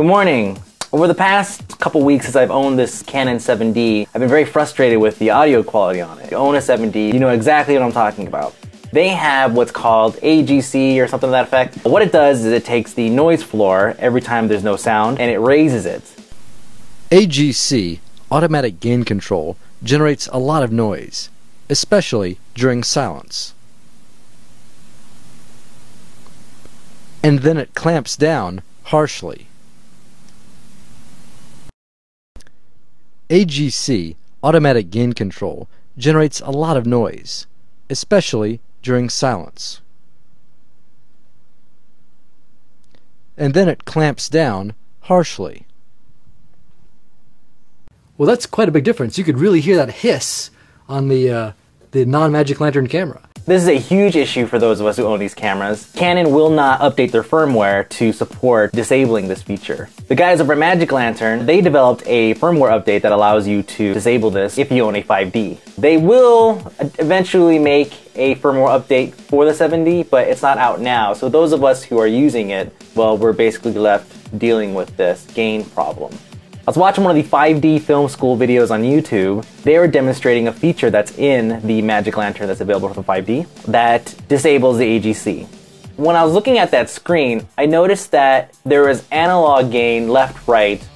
Good morning. Over the past couple weeks since I've owned this Canon 7D, I've been very frustrated with the audio quality on it. If you own a 7D, you know exactly what I'm talking about. They have what's called AGC or something to that effect. What it does is it takes the noise floor every time there's no sound and it raises it. AGC, automatic gain control, generates a lot of noise, especially during silence. And then it clamps down harshly. AGC, automatic gain control, generates a lot of noise, especially during silence. And then it clamps down harshly. Well, that's quite a big difference. You could really hear that hiss on the non-Magic Lantern camera. This is a huge issue for those of us who own these cameras. Canon will not update their firmware to support disabling this feature. The guys over at Magic Lantern, they developed a firmware update that allows you to disable this if you own a 5D. They will eventually make a firmware update for the 7D, but it's not out now. So those of us who are using it, well, we're basically left dealing with this gain problem. I was watching one of the 5D film school videos on YouTube. They were demonstrating a feature that's in the Magic Lantern that's available for the 5D that disables the AGC. When I was looking at that screen, I noticed that there was analog gain left-right,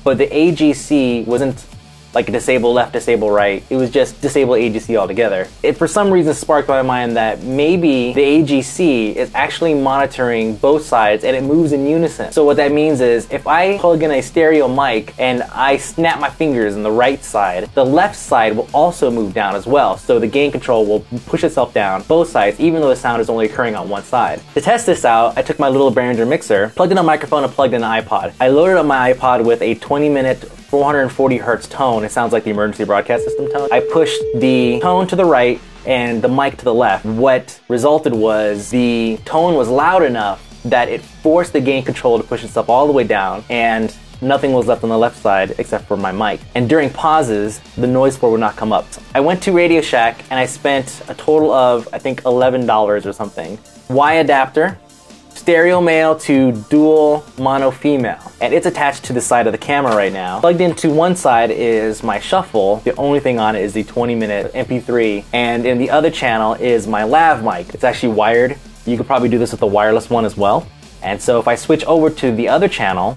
but the AGC wasn't like disable left, disable right. It was just disable AGC altogether. It for some reason sparked my mind that maybe the AGC is actually monitoring both sides and it moves in unison. So what that means is if I plug in a stereo mic and I snap my fingers on the right side, the left side will also move down as well. So the gain control will push itself down both sides even though the sound is only occurring on one side. To test this out, I took my little Behringer mixer, plugged in a microphone and plugged in an iPod. I loaded up my iPod with a 20-minute 440 hertz tone. It sounds like the emergency broadcast system tone. I pushed the tone to the right and the mic to the left. What resulted was the tone was loud enough that it forced the gain control to push itself all the way down and nothing was left on the left side except for my mic. And during pauses, the noise floor would not come up. I went to Radio Shack and I spent a total of, I think, $11 or something. Y adapter, stereo male to dual mono female, and it's attached to the side of the camera right now. Plugged into one side is my shuffle. The only thing on it is the 20-minute MP3, and in the other channel is my lav mic. It's actually wired. You could probably do this with the wireless one as well. And so if I switch over to the other channel,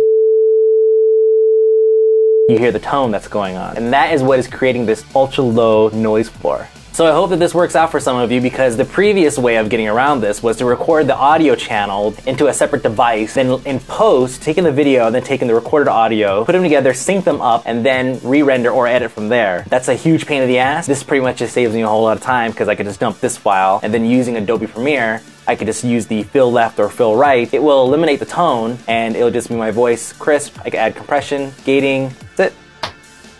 you hear the tone that's going on, and that is what is creating this ultra low noise floor. So I hope that this works out for some of you, because the previous way of getting around this was to record the audio channel into a separate device, then in post, taking the video and then taking the recorded audio, put them together, sync them up, and then re-render or edit from there. That's a huge pain in the ass. This pretty much just saves me a whole lot of time because I could just dump this file, and then using Adobe Premiere, I could just use the fill left or fill right. It will eliminate the tone and it'll just be my voice crisp. I can add compression, gating, that's it.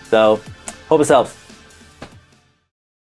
So, hope this helps.